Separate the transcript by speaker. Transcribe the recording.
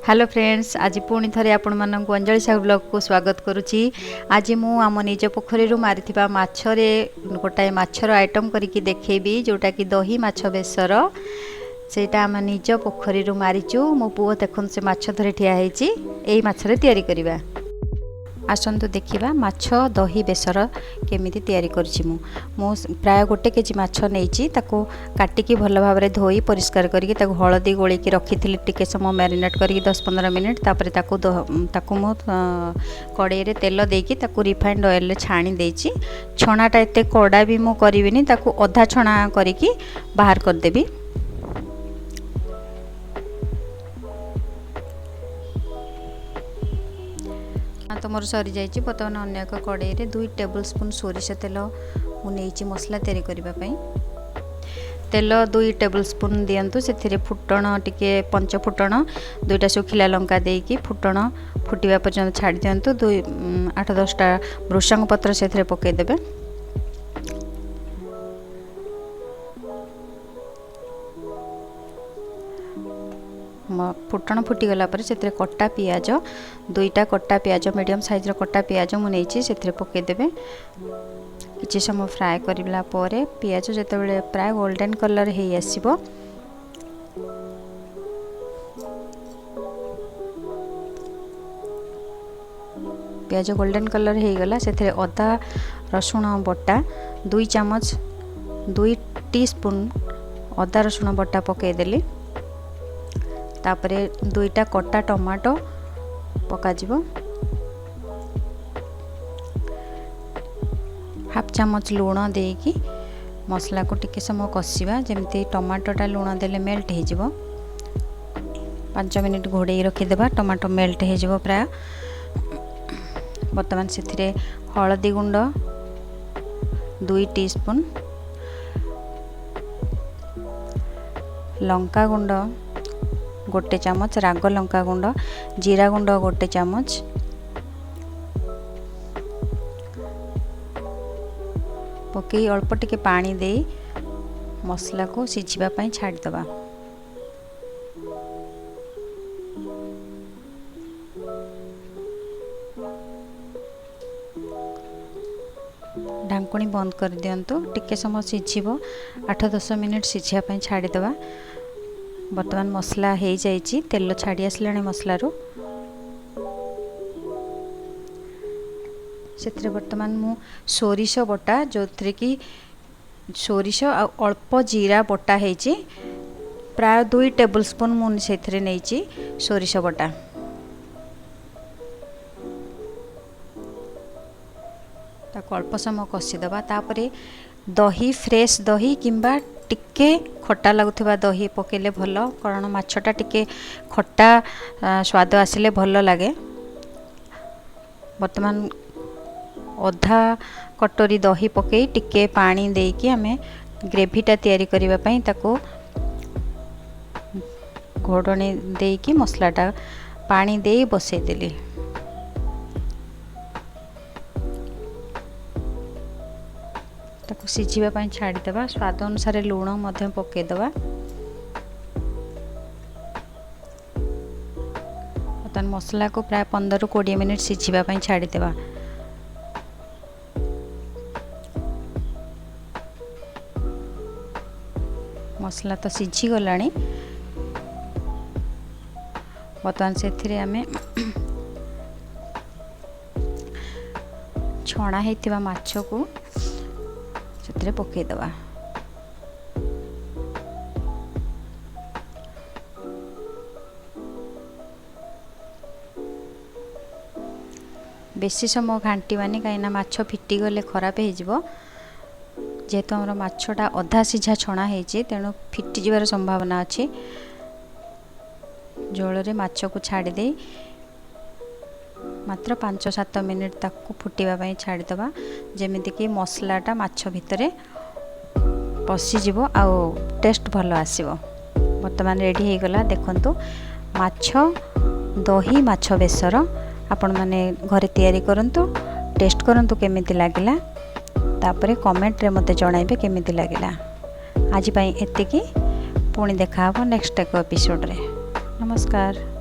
Speaker 1: Hello friends, आज पुणी थे आपण मानक अंजलि साहू ब्लॉग को स्वागत करुच्ची। आज मु आम निज पोखरी मारी माछरे गोटाए माछर आइटम करके देखेबी, जोटा कि दही माछ बेसर। सेटा आम निज पोखरी मारीचु। मो पुओ देखुन से माछ धरे ठिया होइची, एई माछरे तैयारी करिबा। आसतु देखिबा माछ दही बेसर केमिति तैयारी करछि। मु प्राय 1 केजी माछ नेइछि, ताको काटिकी भल भाबरे धोई परिष्कार करिकि ताको हळदी गोळीकी रखिथिलि टिके समय मैरिनेट करिकि 10-15 मिनिट। तापरे ताको मु कड़ाई रे तेल देकी ताको रिफाइंड ऑयल रे छाणी देइछि। छणाटा एते कड़ा भी मु करिविनी, ताको अधा छणा करिकि बाहर कर देबी। तो मोर सरी जाइए। बर्तमान अन्य एक कड़ाई रे 2 टेबल स्पून सोरिष तेल मुझे मसला तैयारी करने। तेल 2 टेबल स्पून दिंतु। से फुटण टिके 5 फुटण 2टा सुखिला लंका देकी फुटण फुटिवा पर्यंत छाड़ी दिंतु। 8-10टा भृषंग पत्र से पकईदेवे। फुटण फुटीगला से कटा पियाज 2टा कटा पियाज मीडियम साइज कटा पियाज मुझे से पकईदेवे। किछि समय फ्राए करला परे पियाज जिते प्राय गोल्डन कलर हो आसिबो, पियाज गोल्डन कलर हो गला से अदा रसुण बटा 2 चामच 2 टीस्पून अदा रसुण बटा पकईदेली। तापरे 2टा कटा टमाटो पकाजिबो। हाफ चामच लूण देकी मसला को टिके समय कषिबा, जेमती टमाटोटा लूण देले मेल्ट हो जिवो। 5 मिनिट घोड़े रखिदेबा, टमाटो मेल्ट हो जिवो प्राय। वर्तमान से हलदी गुंड 2 टीस्पून, लंका गुंड 1 चामच, राग लंका गुंड, जीरा गुंड 1 चामच, पकई अल्प टिके पानी दे मसला को सिझिबा पई छाड़ी दबा। ढांकुणी बंद कर दियंतु। टिके समय सिझिबो, 8-10 मिनिट सिझिया पई छाड़ी दबा। वर्तमान मसला हो जाइए, तेल छाड़ी आसलानी मसलारू। से वर्तमान मु सोरिष बटा, जो थे कि सोरिष अल्प जीरा बटा है प्राय 2 टेबल स्पून मुझे नहीं सोरिष बटा। ताको अल्प समय कषिदबा। तापरे दही, फ्रेश दही किंबा टिके खट्टा लगुवा दही पकेले भल, कारण माछटा टिके खट्टा स्वाद आसिले भल लगे। वर्तमान अधा कटोरी दही पकई टिके पानी देकी आमे ग्रेवीटा तैयारी करबा पई ताको घोड़णी देकी मसलाटा पानी दे बसई देली। ताको सिझिबा पई छाड़ी देबा। स्वाद अनुसार लूण मध्य पकई देबा। तन मसला को प्राय 15-20 मिनिट सिझिबा पई छाड़ी देबा। मसला तो सिझी गलानी। बर्तमान से आमे छणा हेतिबा माछ को से पकई दबा। बेसी समय घांटीबानी, कहीं माछ फिटी गले खराब हो। जेहेतु आम माछटा अधा सीझा छणा होती, तेणु फिटी जीवार संभावना अच्छी। जोल माछ को छाड़ी दे मात्र 5-7 मिनिट ताकू फुटिबा छाड़ी दबा, जेमिति कि मसलाटा माछ भितरे पशिजिव आ टेस्ट भल आसिबो। वर्तमान रेडी हो गला। देखंतु माछ दही माछ बेसर आपण माने घरे तैयारी करंतु, टेस्ट करंतु केमिति लागिला। तापरे कमेंट रे मते जणाइबे केमिति लागिला। आज पई एतिकी, पुणी देखा नेक्स्ट एक एपिसोड रे। नमस्कार।